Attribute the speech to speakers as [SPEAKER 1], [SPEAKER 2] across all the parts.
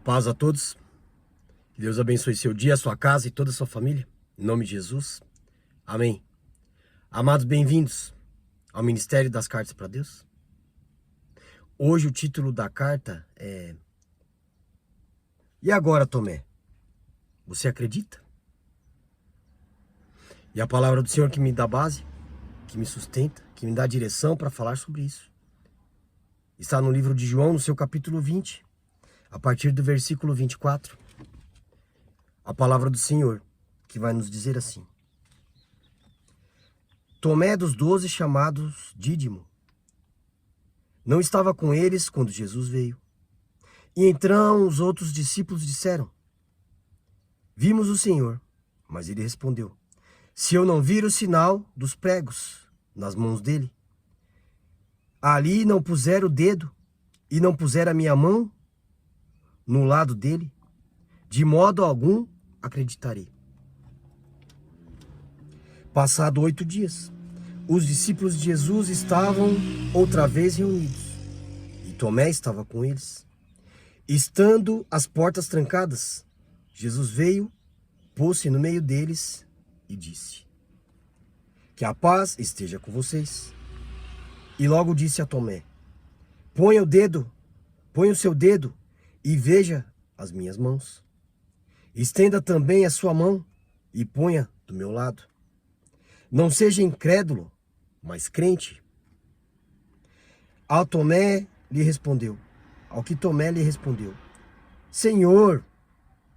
[SPEAKER 1] Paz a todos. Que Deus abençoe seu dia, sua casa e toda a sua família. Em nome de Jesus. Amém. Amados, bem-vindos ao Ministério das Cartas para Deus. Hoje o título da carta é: E agora, Tomé? Você acredita? E a palavra do Senhor que me dá base, que me sustenta, que me dá direção para falar sobre isso, está no livro de João, no seu capítulo 20, a partir do versículo 24. A palavra do Senhor, que vai nos dizer assim: Tomé dos 12, chamados Dídimo, não estava com eles quando Jesus veio. E então os outros discípulos disseram: Vimos o Senhor. Mas ele respondeu: Se eu não vir o sinal dos pregos nas mãos dele, ali não puser o dedo e não puser a minha mão no lado dele, de modo algum acreditarei. Passado 8 dias, os discípulos de Jesus estavam outra vez reunidos, e Tomé estava com eles. Estando as portas trancadas, Jesus veio, pôs-se no meio deles e disse: Que a paz esteja com vocês. E logo disse a Tomé: Põe o seu dedo e veja as minhas mãos. Estenda também a sua mão e ponha do meu lado. Não seja incrédulo, mas crente. Ao que Tomé lhe respondeu: Senhor,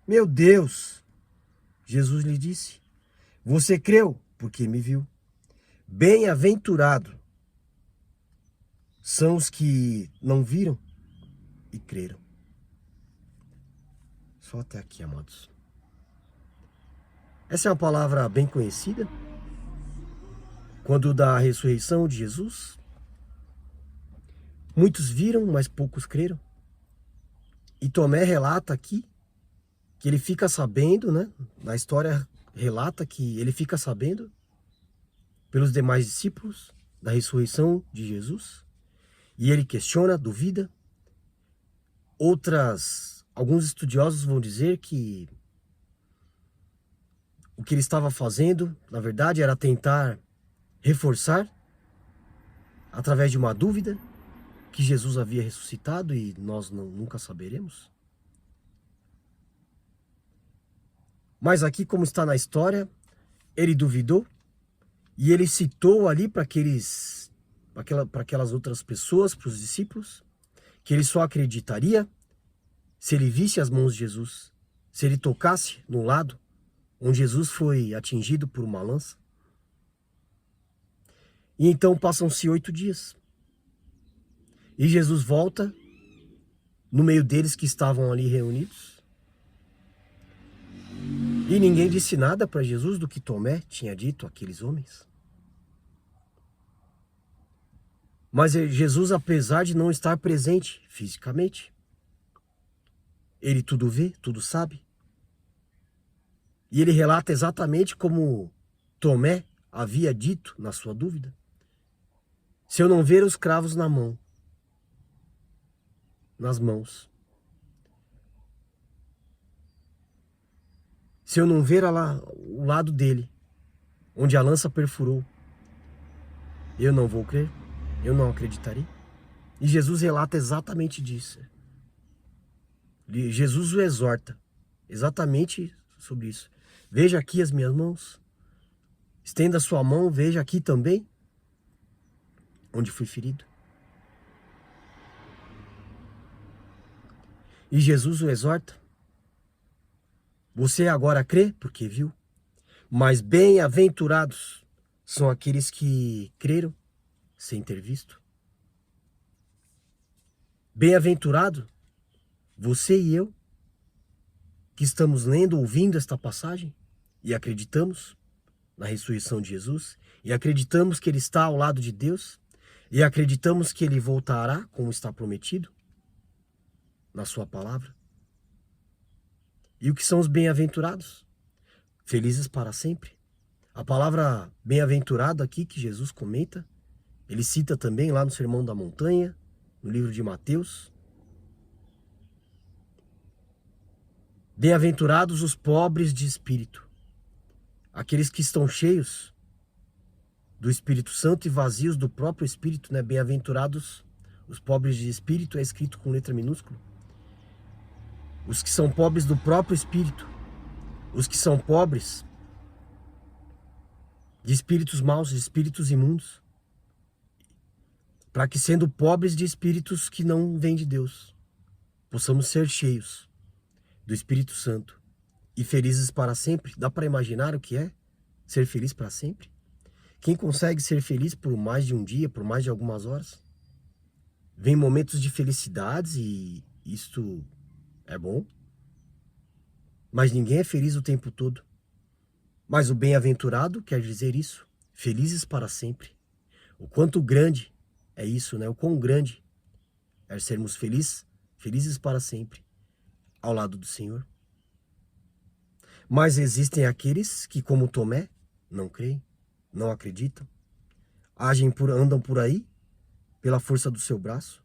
[SPEAKER 1] meu Deus. Jesus lhe disse: Você creu porque me viu. Bem-aventurado são os que não viram e creram. Só até aqui, amados. Essa é uma palavra bem conhecida. Quando da ressurreição de Jesus, muitos viram, mas poucos creram. E Tomé relata aqui que ele fica sabendo, né? Na história relata que ele fica sabendo pelos demais discípulos da ressurreição de Jesus. E ele questiona, duvida. Alguns estudiosos vão dizer que o que ele estava fazendo, na verdade, era tentar reforçar, através de uma dúvida, que Jesus havia ressuscitado e nós nunca saberemos. Mas aqui, como está na história, ele duvidou e ele citou ali para aquelas outras pessoas, para os discípulos, que ele só acreditaria se ele visse as mãos de Jesus, se ele tocasse no lado onde Jesus foi atingido por uma lança. E então passam-se 8 dias. E Jesus volta no meio deles que estavam ali reunidos. E ninguém disse nada para Jesus do que Tomé tinha dito àqueles homens. Mas Jesus, apesar de não estar presente fisicamente, ele tudo vê, tudo sabe. E ele relata exatamente como Tomé havia dito na sua dúvida: Se eu não ver os cravos nas mãos, se eu não ver o lado dele, onde a lança perfurou, eu não vou crer, eu não acreditarei. E Jesus relata exatamente disso. Jesus o exorta exatamente sobre isso. Veja aqui as minhas mãos. Estenda a sua mão, veja aqui também onde fui ferido. E Jesus o exorta: Você agora crê porque viu, mas bem-aventurados são aqueles que creram sem ter visto. Bem-aventurado você e eu, que estamos lendo, ouvindo esta passagem e acreditamos na ressurreição de Jesus, e acreditamos que ele está ao lado de Deus, e acreditamos que ele voltará como está prometido na sua palavra. E o que são os bem-aventurados? Felizes para sempre. A palavra bem-aventurado aqui que Jesus comenta, ele cita também lá no Sermão da Montanha, no livro de Mateus. Bem-aventurados os pobres de espírito, aqueles que estão cheios do Espírito Santo e vazios do próprio Espírito, né? Bem-aventurados os pobres de espírito, é escrito com letra minúscula. Os que são pobres do próprio Espírito, os que são pobres de espíritos maus, de espíritos imundos, para que, sendo pobres de espíritos que não vêm de Deus, possamos ser cheios do Espírito Santo e felizes para sempre. Dá para imaginar o que é ser feliz para sempre? Quem consegue ser feliz por mais de um dia, por mais de algumas horas? Vem momentos de felicidades e isto é bom, mas ninguém é feliz o tempo todo. Mas o bem-aventurado quer dizer isso, felizes para sempre. O quanto grande é isso, né? O quão grande é sermos felizes para sempre ao lado do Senhor. Mas existem aqueles que, como Tomé, não creem, não acreditam, andam por aí pela força do seu braço.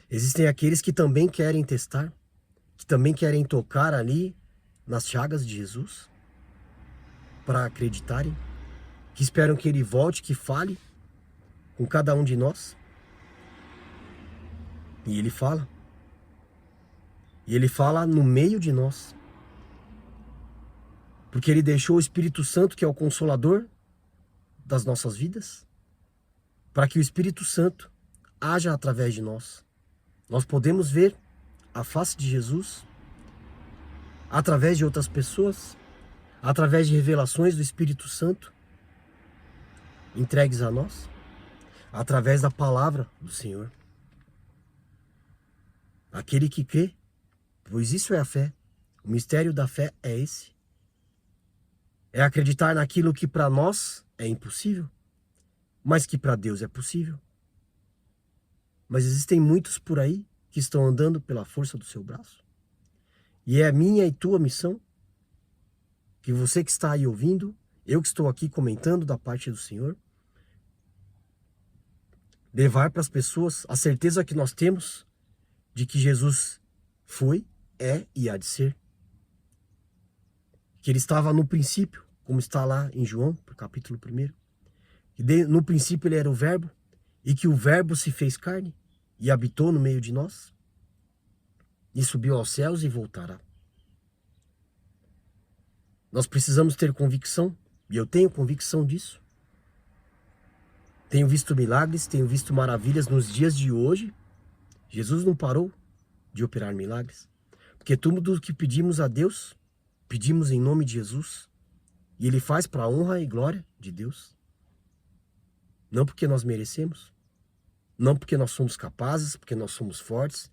[SPEAKER 1] Existem aqueles que também querem testar, que também querem tocar ali nas chagas de Jesus para acreditarem, que esperam que ele volte, que fale com cada um de nós. E ele fala. E ele fala no meio de nós. Porque ele deixou o Espírito Santo, que é o consolador das nossas vidas, para que o Espírito Santo haja através de nós. Nós podemos ver a face de Jesus através de outras pessoas, através de revelações do Espírito Santo entregues a nós, através da palavra do Senhor. Aquele que crê, pois isso é a fé. O mistério da fé é esse. É acreditar naquilo que para nós é impossível, mas que para Deus é possível. Mas existem muitos por aí que estão andando pela força do seu braço. E é a minha e tua missão, que você que está aí ouvindo, eu que estou aqui comentando da parte do Senhor, levar para as pessoas a certeza que nós temos de que Jesus foi, é e há de ser. Que ele estava no princípio, como está lá em João, capítulo 1. Que no princípio ele era o Verbo, e que o Verbo se fez carne e habitou no meio de nós, e subiu aos céus e voltará. Nós precisamos ter convicção, e eu tenho convicção disso. Tenho visto milagres, tenho visto maravilhas nos dias de hoje. Jesus não parou de operar milagres, porque tudo o que pedimos a Deus, pedimos em nome de Jesus, e Ele faz para a honra e glória de Deus. Não porque nós merecemos, não porque nós somos capazes, porque nós somos fortes,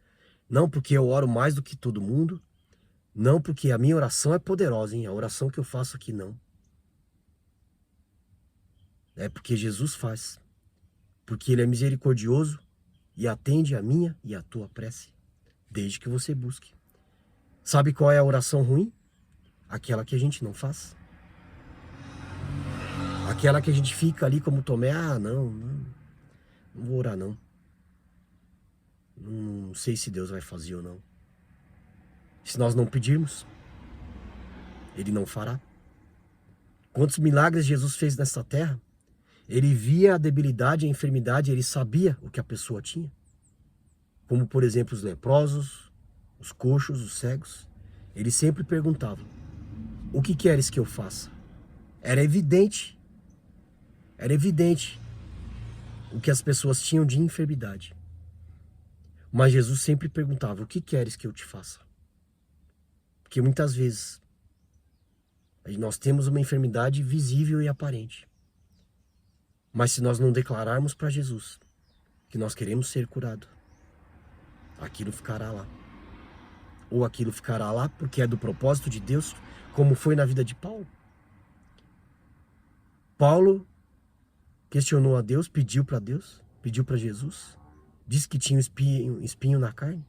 [SPEAKER 1] não porque eu oro mais do que todo mundo, não porque a minha oração é poderosa, hein? A oração que eu faço aqui não. É porque Jesus faz, porque Ele é misericordioso e atende a minha e a tua prece, desde que você busque. Sabe qual é a oração ruim? Aquela que a gente não faz. Aquela que a gente fica ali como Tomé, não vou orar não. Não sei se Deus vai fazer ou não. Se nós não pedirmos, Ele não fará. Quantos milagres Jesus fez nesta terra? Ele via a debilidade, a enfermidade, Ele sabia o que a pessoa tinha. Como, por exemplo, os leprosos, os coxos, os cegos. Ele sempre perguntava: o que queres que eu faça? Era evidente o que as pessoas tinham de enfermidade. Mas Jesus sempre perguntava: o que queres que eu te faça? Porque muitas vezes nós temos uma enfermidade visível e aparente. Mas se nós não declararmos para Jesus que nós queremos ser curados, aquilo ficará lá. Ou aquilo ficará lá porque é do propósito de Deus, como foi na vida de Paulo. Paulo questionou a Deus, pediu para Jesus, disse que tinha um espinho na carne.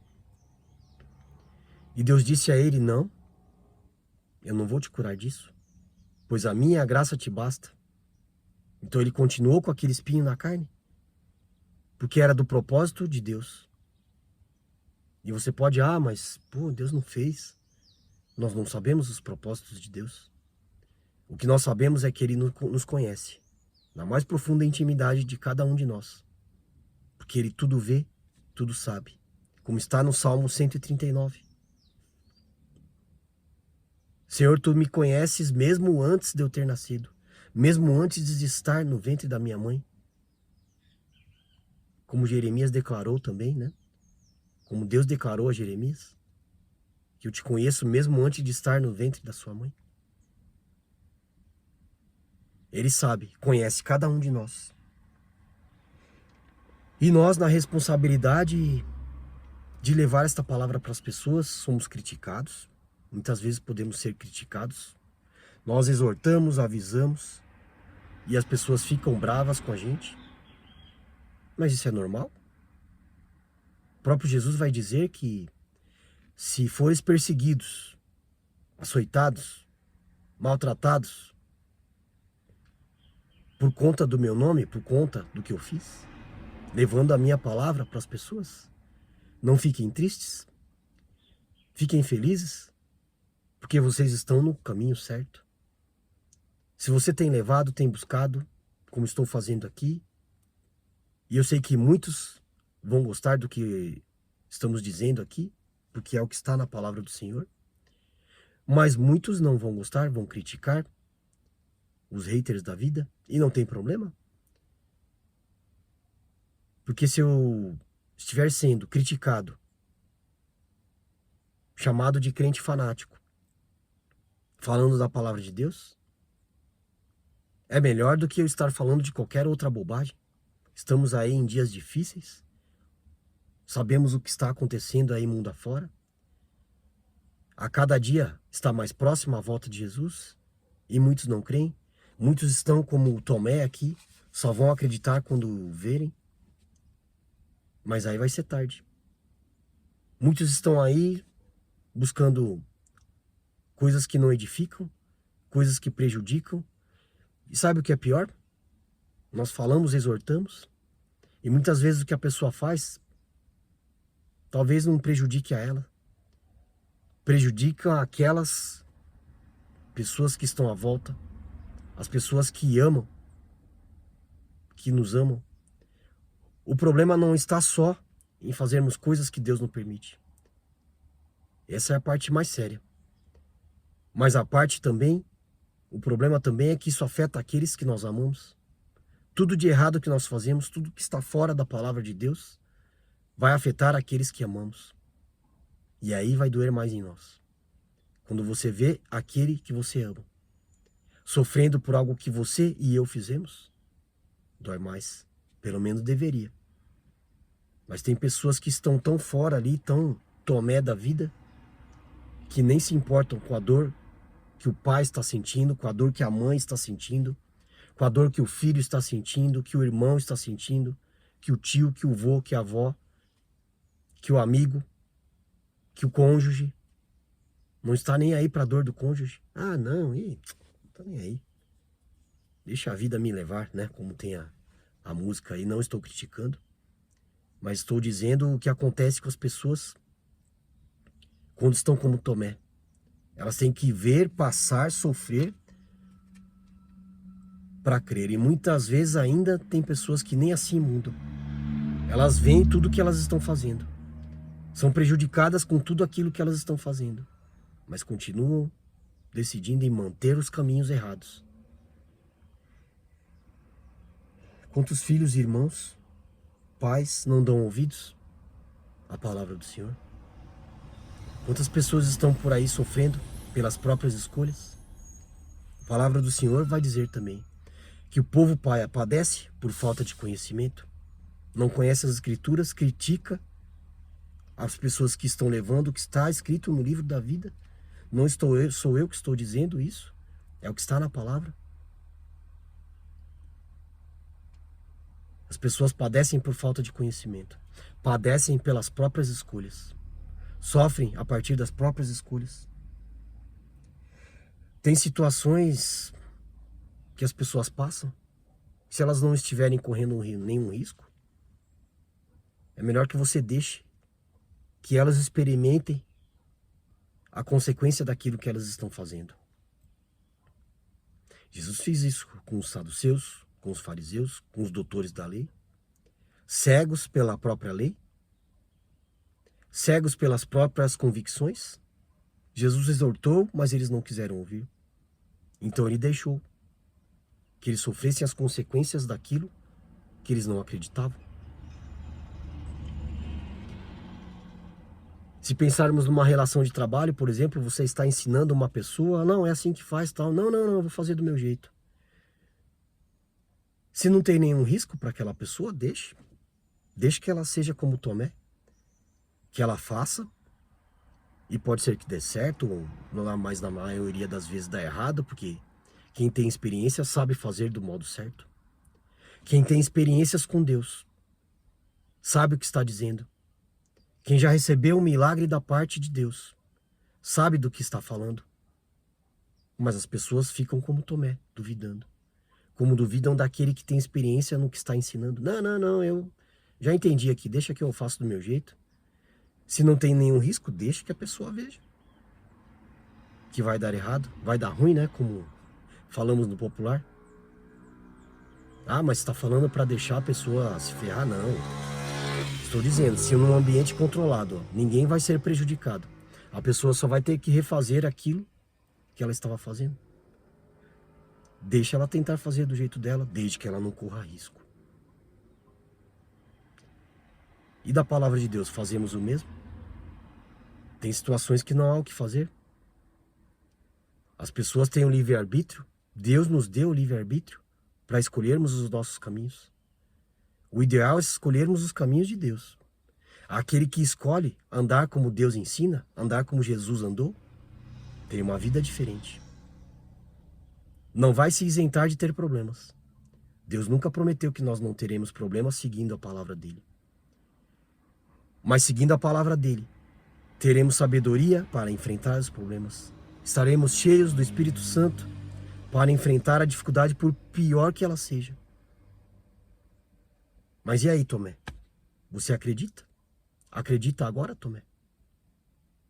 [SPEAKER 1] E Deus disse a ele: não, eu não vou te curar disso, pois a minha graça te basta. Então ele continuou com aquele espinho na carne, porque era do propósito de Deus. E você pode, mas pô, Deus não fez. Nós não sabemos os propósitos de Deus. O que nós sabemos é que Ele nos conhece, na mais profunda intimidade de cada um de nós. Porque Ele tudo vê, tudo sabe. Como está no Salmo 139. Senhor, Tu me conheces mesmo antes de eu ter nascido. Mesmo antes de estar no ventre da minha mãe. Como Jeremias declarou também, né? Como Deus declarou a Jeremias. Que eu te conheço mesmo antes de estar no ventre da sua mãe. Ele sabe, conhece cada um de nós. E nós, na responsabilidade de levar esta palavra para as pessoas, somos criticados. Muitas vezes podemos ser criticados. Nós exortamos, avisamos, e as pessoas ficam bravas com a gente. Mas isso é normal? O próprio Jesus vai dizer que se fores perseguidos, açoitados, maltratados, por conta do meu nome, por conta do que eu fiz, levando a minha palavra para as pessoas, não fiquem tristes, fiquem felizes, porque vocês estão no caminho certo. Se você tem levado, tem buscado, como estou fazendo aqui, e eu sei que muitos vão gostar do que estamos dizendo aqui, porque é o que está na palavra do Senhor, mas muitos não vão gostar, vão criticar, os haters da vida, e não tem problema. Porque se eu estiver sendo criticado, chamado de crente fanático, falando da palavra de Deus, é melhor do que eu estar falando de qualquer outra bobagem. Estamos aí em dias difíceis, sabemos o que está acontecendo aí mundo afora. A cada dia está mais próximo a volta de Jesus, e muitos não creem. Muitos estão como o Tomé aqui, só vão acreditar quando verem. Mas aí vai ser tarde. Muitos estão aí buscando coisas que não edificam, coisas que prejudicam. E sabe o que é pior? Nós falamos, exortamos, e muitas vezes o que a pessoa faz, talvez não prejudique a ela. Prejudica aquelas pessoas que estão à volta, as pessoas que amam, que nos amam. O problema não está só em fazermos coisas que Deus não permite. Essa é a parte mais séria. Mas a parte também, o problema também é que isso afeta aqueles que nós amamos. Tudo de errado que nós fazemos, tudo que está fora da palavra de Deus, vai afetar aqueles que amamos. E aí vai doer mais em nós. Quando você vê aquele que você ama sofrendo por algo que você e eu fizemos, dói mais. Pelo menos deveria. Mas tem pessoas que estão tão fora ali, tão Tomé da vida, que nem se importam com a dor que o pai está sentindo, com a dor que a mãe está sentindo, com a dor que o filho está sentindo, que o irmão está sentindo, que o tio, que o vô, que a avó, que o amigo, que o cônjuge. Não está nem aí para a dor do cônjuge. Não tá nem aí. Deixa a vida me levar, né? Como tem a música aí. Não estou criticando, mas estou dizendo o que acontece com as pessoas quando estão como Tomé. Elas têm que ver, passar, sofrer para crer. E muitas vezes ainda tem pessoas que nem assim mudam. Elas veem tudo que elas estão fazendo. São prejudicadas com tudo aquilo que elas estão fazendo. Mas continuam decidindo em manter os caminhos errados. Quantos filhos e irmãos, pais não dão ouvidos à palavra do Senhor? Quantas pessoas estão por aí sofrendo pelas próprias escolhas? A palavra do Senhor vai dizer também que o povo padece por falta de conhecimento, não conhece as Escrituras, critica as pessoas que estão levando o que está escrito no livro da vida. Não sou eu que estou dizendo isso, é o que está na palavra. As pessoas padecem por falta de conhecimento, padecem pelas próprias escolhas, sofrem a partir das próprias escolhas. Tem situações que as pessoas passam, se elas não estiverem correndo nenhum risco, é melhor que você deixe que elas experimentem a consequência daquilo que elas estão fazendo. Jesus fez isso com os saduceus, com os fariseus, com os doutores da lei, cegos pela própria lei, cegos pelas próprias convicções. Jesus exortou, mas eles não quiseram ouvir. Então ele deixou que eles sofressem as consequências daquilo que eles não acreditavam. Se pensarmos numa relação de trabalho, por exemplo, você está ensinando uma pessoa, não, é assim que faz, tal. Não, eu vou fazer do meu jeito. Se não tem nenhum risco para aquela pessoa, deixe. Deixe que ela seja como Tomé. Que ela faça. E pode ser que dê certo, ou não, mas na maioria das vezes dá errado, porque quem tem experiência sabe fazer do modo certo. Quem tem experiências com Deus sabe o que está dizendo. Quem já recebeu um milagre da parte de Deus sabe do que está falando. Mas as pessoas ficam como Tomé, duvidando. Como duvidam daquele que tem experiência no que está ensinando. Não, eu já entendi aqui, deixa que eu faço do meu jeito. Se não tem nenhum risco, deixa que a pessoa veja. Que vai dar errado, vai dar ruim, né? Como falamos no popular. Ah, mas você está falando para deixar a pessoa se ferrar? Não. Estou dizendo, se num ambiente controlado, ninguém vai ser prejudicado. A pessoa só vai ter que refazer aquilo que ela estava fazendo. Deixa ela tentar fazer do jeito dela, desde que ela não corra risco. E da palavra de Deus, fazemos o mesmo? Tem situações que não há o que fazer. As pessoas têm o livre-arbítrio. Deus nos deu o livre-arbítrio para escolhermos os nossos caminhos. O ideal é escolhermos os caminhos de Deus. Aquele que escolhe andar como Deus ensina, andar como Jesus andou, tem uma vida diferente. Não vai se isentar de ter problemas. Deus nunca prometeu que nós não teremos problemas seguindo a palavra dele. Mas seguindo a palavra dele, teremos sabedoria para enfrentar os problemas. Estaremos cheios do Espírito Santo para enfrentar a dificuldade, por pior que ela seja. Mas e aí, Tomé? Você acredita? Acredita agora, Tomé?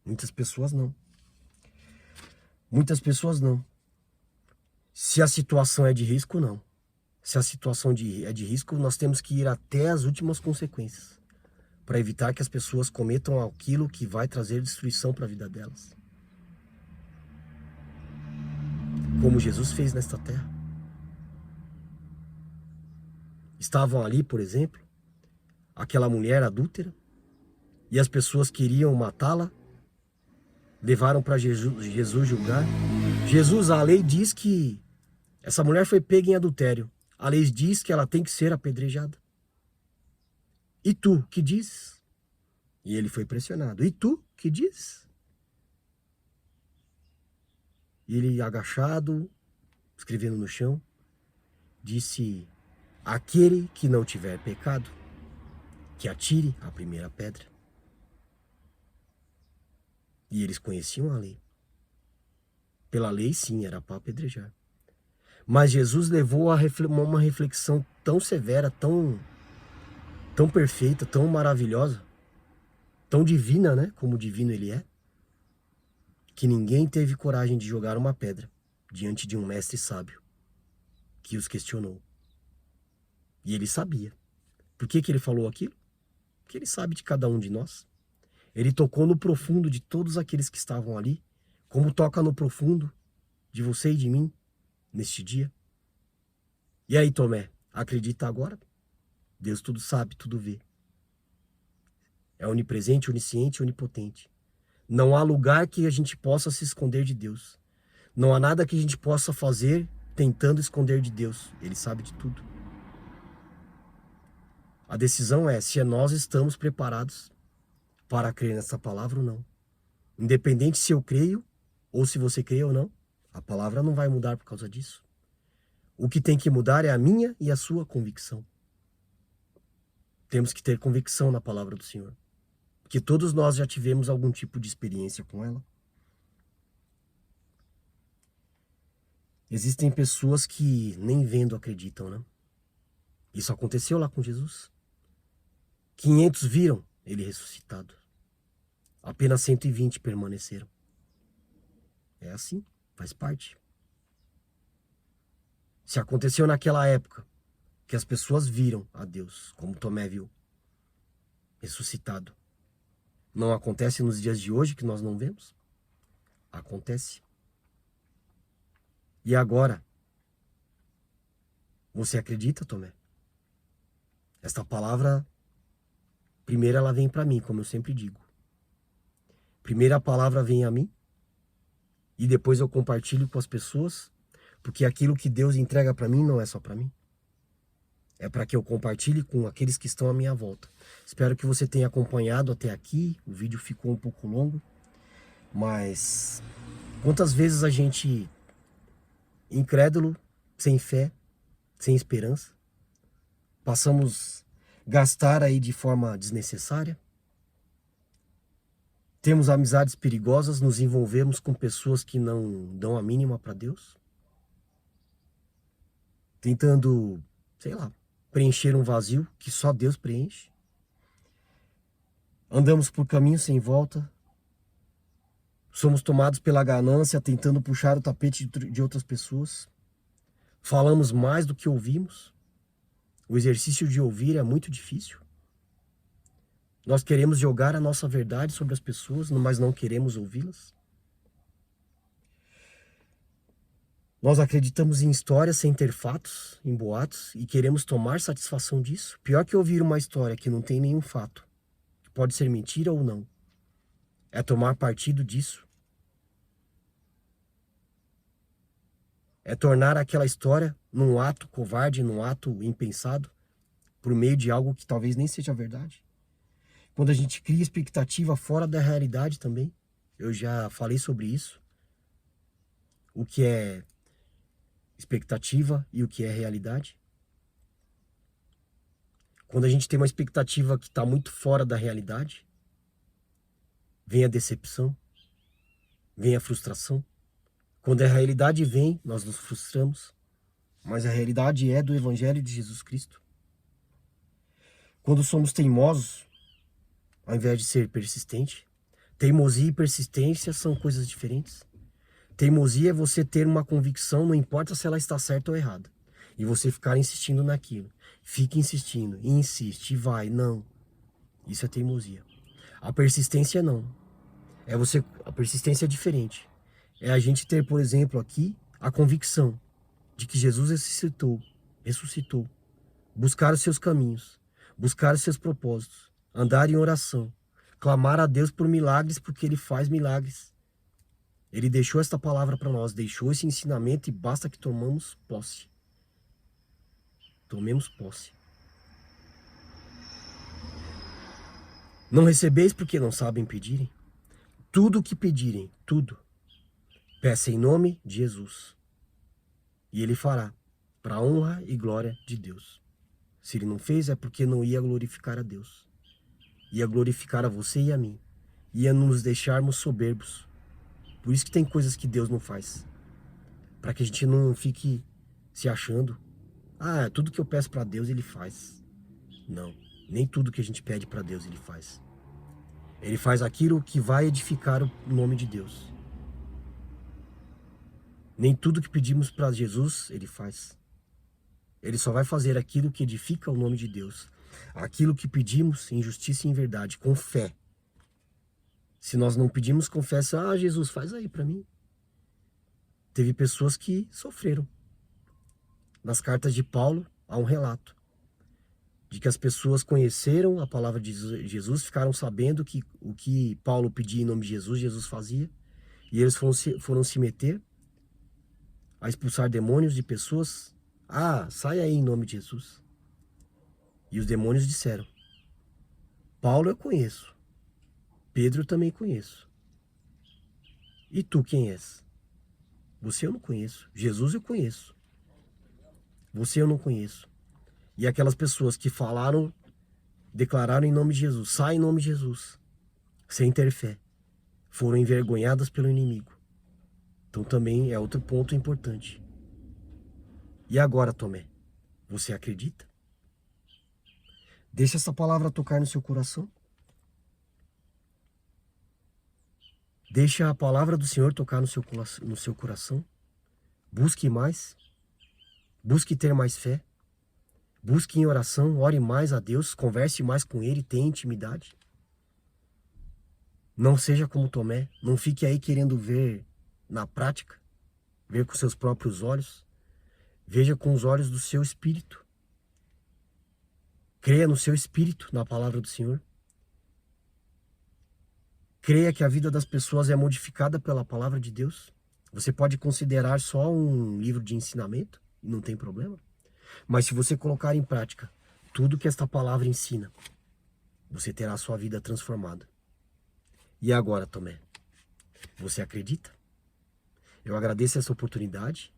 [SPEAKER 1] Muitas pessoas não. Muitas pessoas não. Se a situação é de risco, não. Se a situação é de risco, nós temos que ir até as últimas consequências para evitar que as pessoas cometam aquilo que vai trazer destruição para a vida delas. Como Jesus fez nesta terra. Estavam ali, por exemplo, aquela mulher adúltera, e as pessoas queriam matá-la, levaram para Jesus julgar. Jesus, a lei diz que essa mulher foi pega em adultério. A lei diz que ela tem que ser apedrejada. E tu, que dizes? E ele foi pressionado. E tu, que dizes? E ele, agachado, escrevendo no chão, disse: aquele que não tiver pecado, que atire a primeira pedra. E eles conheciam a lei. Pela lei, sim, era para apedrejar. Mas Jesus levou a uma reflexão tão severa, tão perfeita, tão maravilhosa, tão divina, né? Como divino ele é, que ninguém teve coragem de jogar uma pedra diante de um mestre sábio que os questionou. E ele sabia. Por que ele falou aquilo? Porque ele sabe de cada um de nós. Ele tocou no profundo de todos aqueles que estavam ali, como toca no profundo de você e de mim neste dia. E aí, Tomé, acredita agora? Deus tudo sabe, tudo vê. É onipresente, onisciente, onipotente. Não há lugar que a gente possa se esconder de Deus. Não há nada que a gente possa fazer tentando esconder de Deus. Ele sabe de tudo. A decisão é se nós estamos preparados para crer nessa palavra ou não. Independente se eu creio ou se você crê ou não, a palavra não vai mudar por causa disso. O que tem que mudar é a minha e a sua convicção. Temos que ter convicção na palavra do Senhor. Porque todos nós já tivemos algum tipo de experiência com ela. Existem pessoas que nem vendo acreditam, né? Isso aconteceu lá com Jesus. 500 viram ele ressuscitado. Apenas 120 permaneceram. É assim, faz parte. Se aconteceu naquela época que as pessoas viram a Deus, como Tomé viu, ressuscitado, não acontece nos dias de hoje que nós não vemos? Acontece. E agora? Você acredita, Tomé? Esta palavra, primeiro ela vem para mim, como eu sempre digo. Primeiro a palavra vem a mim e depois eu compartilho com as pessoas, porque aquilo que Deus entrega para mim não é só para mim. É para que eu compartilhe com aqueles que estão à minha volta. Espero que você tenha acompanhado até aqui. O vídeo ficou um pouco longo, mas quantas vezes a gente, incrédulo, sem fé, sem esperança, passamos a gastar aí de forma desnecessária? Temos amizades perigosas, nos envolvemos com pessoas que não dão a mínima para Deus? Tentando, sei lá, preencher um vazio que só Deus preenche? Andamos por caminhos sem volta? Somos tomados pela ganância, tentando puxar o tapete de outras pessoas? Falamos mais do que ouvimos? O exercício de ouvir é muito difícil. Nós queremos jogar a nossa verdade sobre as pessoas, mas não queremos ouvi-las. Nós acreditamos em histórias sem ter fatos, em boatos, e queremos tomar satisfação disso. Pior que ouvir uma história que não tem nenhum fato, que pode ser mentira ou não, é tomar partido disso. É tornar aquela história num ato covarde, num ato impensado, por meio de algo que talvez nem seja verdade. Quando a gente cria expectativa fora da realidade também, eu já falei sobre isso, o que é expectativa e o que é realidade. Quando a gente tem uma expectativa que está muito fora da realidade, vem a decepção, vem a frustração. Quando a realidade vem, nós nos frustramos, mas a realidade é do Evangelho de Jesus Cristo. Quando somos teimosos, ao invés de ser persistente, teimosia e persistência são coisas diferentes. Teimosia é você ter uma convicção, não importa se ela está certa ou errada, e você ficar insistindo naquilo. Fica insistindo, e insiste, e vai, não. Isso é teimosia. A persistência não. A persistência é diferente. É a gente ter, por exemplo, aqui, a convicção de que Jesus ressuscitou, buscar os seus caminhos, buscar os seus propósitos, andar em oração, clamar a Deus por milagres, porque Ele faz milagres. Ele deixou esta palavra para nós, deixou esse ensinamento e basta que tomamos posse. Tomemos posse. Não recebeis porque não sabem pedirem? Tudo o que pedirem, tudo, peça em nome de Jesus. E Ele fará, para a honra e glória de Deus. Se Ele não fez, é porque não ia glorificar a Deus. Ia glorificar a você e a mim. Ia nos deixarmos soberbos. Por isso que tem coisas que Deus não faz. Para que a gente não fique se achando. Ah, tudo que eu peço para Deus Ele faz. Não, nem tudo que a gente pede para Deus Ele faz. Ele faz aquilo que vai edificar o nome de Deus. Nem tudo que pedimos para Jesus Ele faz. Ele só vai fazer aquilo que edifica o nome de Deus. Aquilo que pedimos em justiça e em verdade, com fé. Se nós não pedimos com fé, Jesus, faz aí para mim. Teve pessoas que sofreram. Nas cartas de Paulo, há um relato de que as pessoas conheceram a palavra de Jesus, ficaram sabendo que o que Paulo pedia em nome de Jesus, Jesus fazia. E eles foram se meter a expulsar demônios de pessoas. Sai aí em nome de Jesus. E os demônios disseram: Paulo eu conheço. Pedro eu também conheço. E tu quem és? Você eu não conheço. Jesus eu conheço. Você eu não conheço. E aquelas pessoas que falaram, declararam em nome de Jesus, sai em nome de Jesus, sem ter fé, foram envergonhadas pelo inimigo. Então também é outro ponto importante. E agora, Tomé, você acredita? Deixa essa palavra tocar no seu coração. Deixa a palavra do Senhor tocar no seu coração. Busque mais. Busque ter mais fé. Busque em oração, ore mais a Deus, converse mais com Ele, tenha intimidade. Não seja como Tomé, não fique aí querendo ver na prática, ver com seus próprios olhos. Veja com os olhos do seu espírito. Creia no seu espírito, na palavra do Senhor. Creia que a vida das pessoas é modificada pela palavra de Deus. Você pode considerar só um livro de ensinamento, não tem problema. Mas se você colocar em prática tudo que esta palavra ensina, você terá a sua vida transformada. E agora, Tomé, você acredita? Eu agradeço essa oportunidade.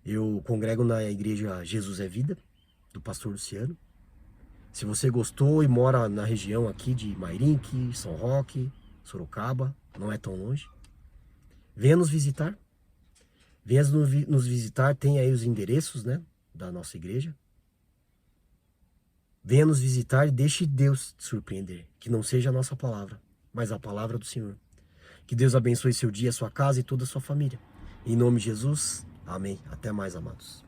[SPEAKER 1] Eu congrego na igreja Jesus é Vida, do pastor Luciano. Se você gostou e mora na região aqui de Mairinque, São Roque, Sorocaba, não é tão longe, venha nos visitar. Venha nos visitar, tem aí os endereços, né, da nossa igreja. Venha nos visitar e deixe Deus te surpreender. Que não seja a nossa palavra, mas a palavra do Senhor. Que Deus abençoe seu dia, sua casa e toda a sua família. Em nome de Jesus, amém. Até mais, amados.